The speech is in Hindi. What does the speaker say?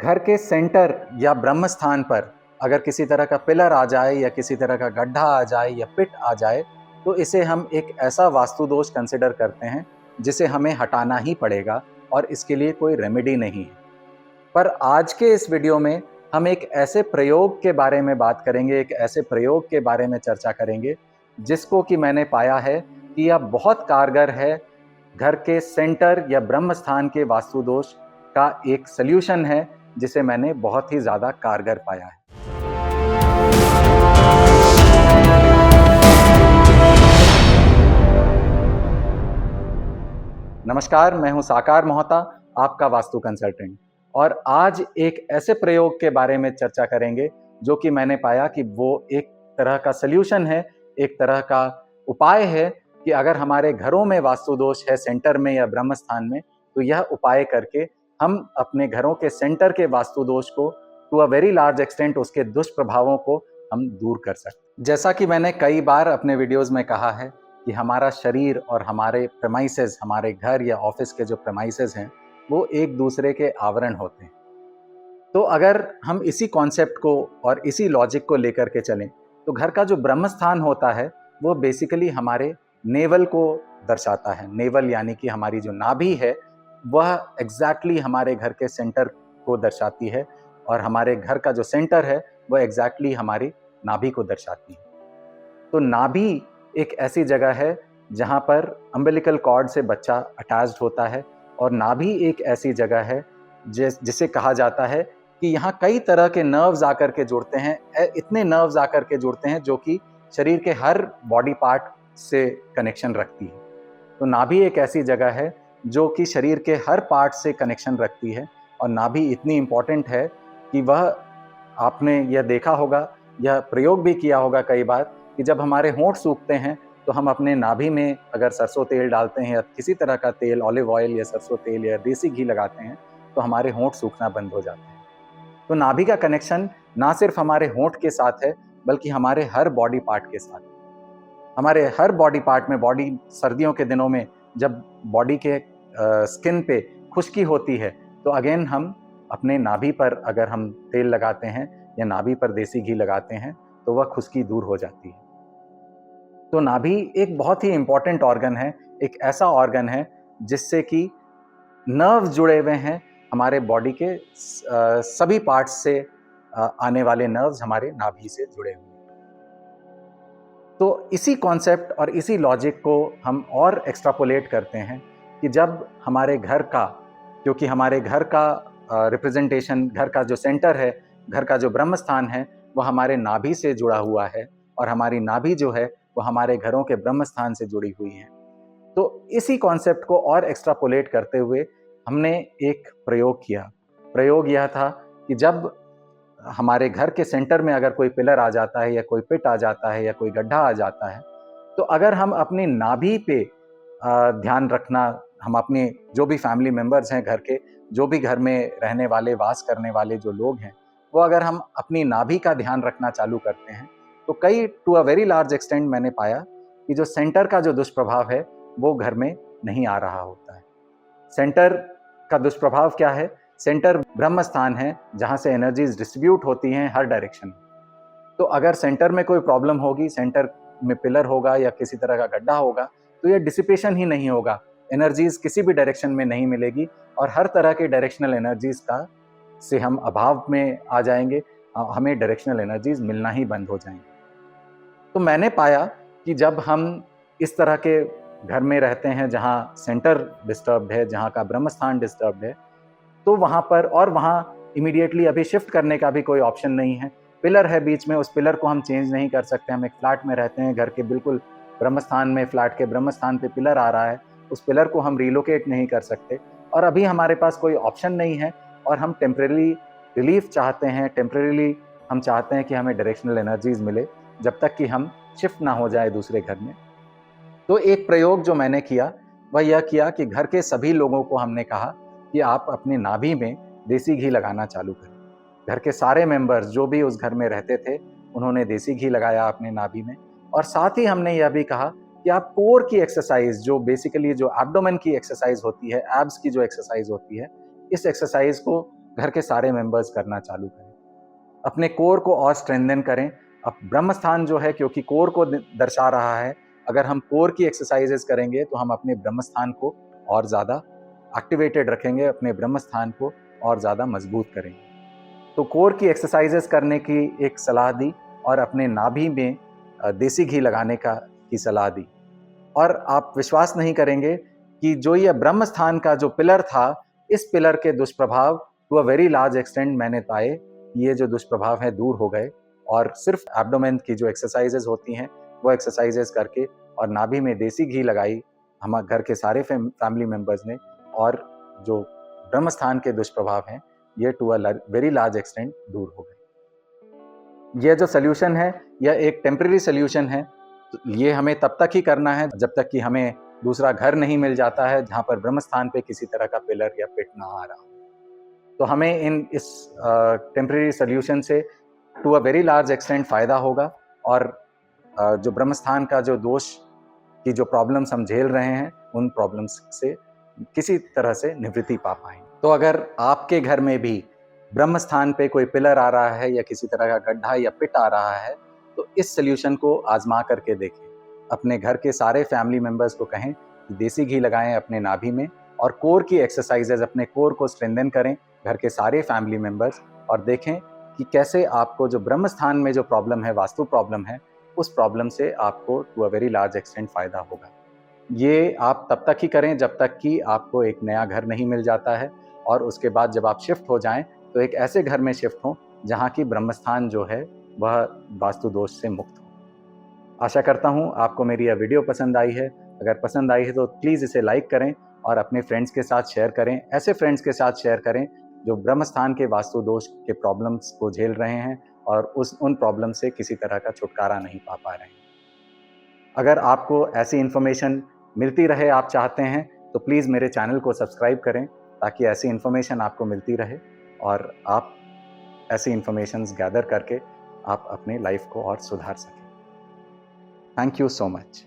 घर के सेंटर या ब्रह्म स्थान पर अगर किसी तरह का पिलर आ जाए या किसी तरह का गड्ढा आ जाए या पिट आ जाए तो इसे हम एक ऐसा वास्तु दोष कंसिडर करते हैं जिसे हमें हटाना ही पड़ेगा और इसके लिए कोई रेमेडी नहीं है। पर आज के इस वीडियो में हम एक ऐसे प्रयोग के बारे में बात करेंगे, एक ऐसे प्रयोग के बारे में चर्चा करेंगे जिसको कि मैंने पाया है कि यह बहुत कारगर है। घर के सेंटर या ब्रह्म स्थान के वास्तु दोष का एक सल्यूशन है जिसे मैंने बहुत ही ज्यादा कारगर पाया है। नमस्कार, मैं हूं साकार मोहता, आपका वास्तु कंसल्टेंट, और आज एक ऐसे प्रयोग के बारे में चर्चा करेंगे जो कि मैंने पाया कि वो एक तरह का सल्यूशन है, एक तरह का उपाय है कि अगर हमारे घरों में वास्तु दोष है सेंटर में या ब्रह्म स्थान में, तो यह उपाय करके हम अपने घरों के सेंटर के वास्तु दोष को to a very large extent उसके दुष्प्रभावों को हम दूर कर सकते। जैसा कि मैंने कई बार अपने वीडियोस में कहा है कि हमारा शरीर और हमारे प्रेमाइसेस, हमारे घर या ऑफिस के जो प्रेमाइसेस हैं वो एक दूसरे के आवरण होते हैं। तो अगर हम इसी कॉन्सेप्ट को और इसी लॉजिक को लेकर के चलें तो घर का जो ब्रह्म स्थान होता है वो बेसिकली हमारे नेवल को दर्शाता है। नेवल यानी कि हमारी जो नाभि है वह एग्जैक्टली हमारे घर के सेंटर को दर्शाती है और हमारे घर का जो सेंटर है वह एग्जैक्टली हमारी नाभि को दर्शाती है। तो नाभि एक ऐसी जगह है जहाँ पर अम्बिलिकल कॉर्ड से बच्चा अटैच्ड होता है और नाभि एक ऐसी जगह है जिसे कहा जाता है कि यहाँ कई तरह के नर्व्स आकर के जुड़ते हैं। इतने नर्व्स आकर के जुड़ते हैं जो कि शरीर के हर बॉडी पार्ट से कनेक्शन रखती है। तो नाभि एक ऐसी जगह है जो कि शरीर के हर पार्ट से कनेक्शन रखती है और नाभि इतनी इम्पॉर्टेंट है कि वह, आपने यह देखा होगा, यह प्रयोग भी किया होगा कई बार कि जब हमारे होंठ सूखते हैं तो हम अपने नाभि में अगर सरसों तेल डालते हैं या किसी तरह का तेल, ऑलिव ऑयल या सरसों तेल या देसी घी लगाते हैं तो हमारे होंठ सूखना बंद हो जाते हैं। तो नाभि का कनेक्शन ना सिर्फ हमारे होंठ के साथ है बल्कि हमारे हर बॉडी पार्ट के साथ। हमारे हर बॉडी पार्ट में, बॉडी सर्दियों के दिनों में जब बॉडी के स्किन पे खुश्की होती है तो अगेन हम अपने नाभि पर अगर हम तेल लगाते हैं या नाभि पर देसी घी लगाते हैं तो वह खुश्की दूर हो जाती है। तो नाभि एक बहुत ही इंपॉर्टेंट ऑर्गन है, एक ऐसा ऑर्गन है जिससे कि नर्व जुड़े हुए हैं। हमारे बॉडी के सभी पार्ट्स से आने वाले नर्व्स हमारे नाभि से जुड़े हुए हैं। तो इसी कॉन्सेप्ट और इसी लॉजिक को हम और एक्सट्रापोलेट करते हैं कि जब हमारे घर का, क्योंकि हमारे घर का रिप्रेजेंटेशन, घर का जो सेंटर है, घर का जो ब्रह्म स्थान है वो हमारे नाभि से जुड़ा हुआ है और हमारी नाभि जो है वो हमारे घरों के ब्रह्म स्थान से जुड़ी हुई है। तो इसी कॉन्सेप्ट को और एक्सट्रापोलेट करते हुए हमने एक प्रयोग किया। प्रयोग यह था कि जब हमारे घर के सेंटर में अगर कोई पिलर आ जाता है या कोई पिट आ जाता है या कोई गड्ढा आ जाता है तो अगर हम अपनी नाभि पे ध्यान रखना, हम अपने जो भी फैमिली मेंबर्स हैं, घर के जो भी घर में रहने वाले, वास करने वाले जो लोग हैं, वो अगर हम अपनी नाभि का ध्यान रखना चालू करते हैं तो कई to a very large extent मैंने पाया कि जो सेंटर का जो दुष्प्रभाव है वो घर में नहीं आ रहा होता है। सेंटर का दुष्प्रभाव क्या है? सेंटर ब्रह्म स्थान है जहां से एनर्जीज डिस्ट्रीब्यूट होती हैं हर डायरेक्शन में। तो अगर सेंटर में कोई प्रॉब्लम होगी, सेंटर में पिलर होगा या किसी तरह का गड्ढा होगा, तो यह डिसिपेशन ही नहीं होगा, एनर्जीज किसी भी डायरेक्शन में नहीं मिलेगी और हर तरह के डायरेक्शनल एनर्जीज का से हम अभाव में आ जाएंगे, हमें डायरेक्शनल एनर्जीज मिलना ही बंद हो जाएंगे। तो मैंने पाया कि जब हम इस तरह के घर में रहते हैं जहाँ सेंटर डिस्टर्ब्ड है, जहाँ का ब्रह्म स्थान डिस्टर्ब्ड है, तो वहाँ पर, और वहाँ इमीडिएटली अभी शिफ्ट करने का भी कोई ऑप्शन नहीं है, पिलर है बीच में, उस पिलर को हम चेंज नहीं कर सकते। हम एक फ्लैट में रहते हैं, घर के बिल्कुल ब्रह्म स्थान में, फ्लैट के ब्रह्म स्थान पे पिलर आ रहा है, उस पिलर को हम रिलोकेट नहीं कर सकते और अभी हमारे पास कोई ऑप्शन नहीं है और हम टेम्परेरी रिलीफ चाहते हैं, टेम्परेरीली हम चाहते हैं कि हमें डायरेक्शनल एनर्जीज मिले जब तक कि हम शिफ्ट ना हो जाए दूसरे घर में। तो एक प्रयोग जो मैंने किया वह यह किया कि घर के सभी लोगों को हमने कहा कि आप अपने नाभि में देसी घी लगाना चालू करें। घर के सारे मेंबर्स जो भी उस घर में रहते थे उन्होंने देसी घी लगाया अपने नाभि में और साथ ही हमने यह भी कहा कि आप कोर की एक्सरसाइज, जो बेसिकली जो एब्डोमेन की एक्सरसाइज होती है, एब्स की जो एक्सरसाइज होती है, इस एक्सरसाइज को घर के सारे मेंबर्स करना चालू करें। अपने कोर को और स्ट्रेंथन करें। अब ब्रह्म स्थान जो है, क्योंकि कोर को दर्शा रहा है, अगर हम कोर की एक्सरसाइजेस करेंगे तो हम अपने ब्रह्म स्थान को और ज़्यादा एक्टिवेटेड रखेंगे, अपने ब्रह्म स्थान को और ज़्यादा मजबूत करेंगे। तो कोर की एक्सरसाइजेस करने की एक सलाह दी और अपने नाभि में देसी घी लगाने की सलाह दी। और आप विश्वास नहीं करेंगे कि जो ये ब्रह्म स्थान का जो पिलर था, इस पिलर के दुष्प्रभाव to a very large extent मैंने पाए, ये जो दुष्प्रभाव है दूर हो गए। और सिर्फ एब्डोमेन की जो एक्सरसाइजेज होती हैं वो एक्सरसाइजेज करके और नाभि में देसी घी लगाई हमारे घर के सारे फैमिली मेंबर्स ने, और जो ब्रह्म स्थान के दुष्प्रभाव हैं ये to a very large extent दूर हो गए। ये जो सोल्यूशन है यह एक टेम्परेरी सोल्यूशन है। तो ये हमें तब तक ही करना है जब तक कि हमें दूसरा घर नहीं मिल जाता है जहाँ पर ब्रह्म स्थान पे किसी तरह का पिलर या पिट ना आ रहा हो। तो हमें इस टेम्परेरी सोल्यूशन से to a very large extent फ़ायदा होगा, और जो ब्रह्म स्थान का जो दोष की जो प्रॉब्लम्स हम झेल रहे हैं उन प्रॉब्लम्स से किसी तरह से निवृत्ति पा पाएंगे। तो अगर आपके घर में भी ब्रह्म स्थान पे कोई पिलर आ रहा है या किसी तरह का गड्ढा या पिट आ रहा है, तो इस सोल्यूशन को आजमा करके देखें। अपने घर के सारे फैमिली मेंबर्स को कहें कि देसी घी लगाएं अपने नाभि में, और कोर की एक्सरसाइजेज, अपने कोर को स्ट्रेंथन करें घर के सारे फैमिली मेंबर्स, और देखें कि कैसे आपको जो ब्रह्म स्थान में जो प्रॉब्लम है, वास्तु प्रॉब्लम है, उस प्रॉब्लम से आपको to a very large extent फ़ायदा होगा। ये आप तब तक ही करें जब तक कि आपको एक नया घर नहीं मिल जाता है, और उसके बाद जब आप शिफ्ट हो जाएं तो एक ऐसे घर में शिफ्ट हों जहाँ की ब्रह्मस्थान जो है वह वास्तु दोष से मुक्त हो। आशा करता हूँ आपको मेरी यह वीडियो पसंद आई है। अगर पसंद आई है तो प्लीज़ इसे लाइक करें और अपने फ्रेंड्स के साथ शेयर करें। ऐसे फ्रेंड्स के साथ शेयर करें जो ब्रह्मस्थान के वास्तु दोष के प्रॉब्लम्स को झेल रहे हैं और उन प्रॉब्लम से किसी तरह का छुटकारा नहीं पा रहे हैं। अगर आपको ऐसी इन्फॉर्मेशन मिलती रहे, आप चाहते हैं, तो प्लीज़ मेरे चैनल को सब्सक्राइब करें ताकि ऐसी इन्फॉर्मेशन आपको मिलती रहे और आप ऐसी इन्फॉर्मेशंस गैदर करके आप अपने लाइफ को और सुधार सकें। Thank you so much.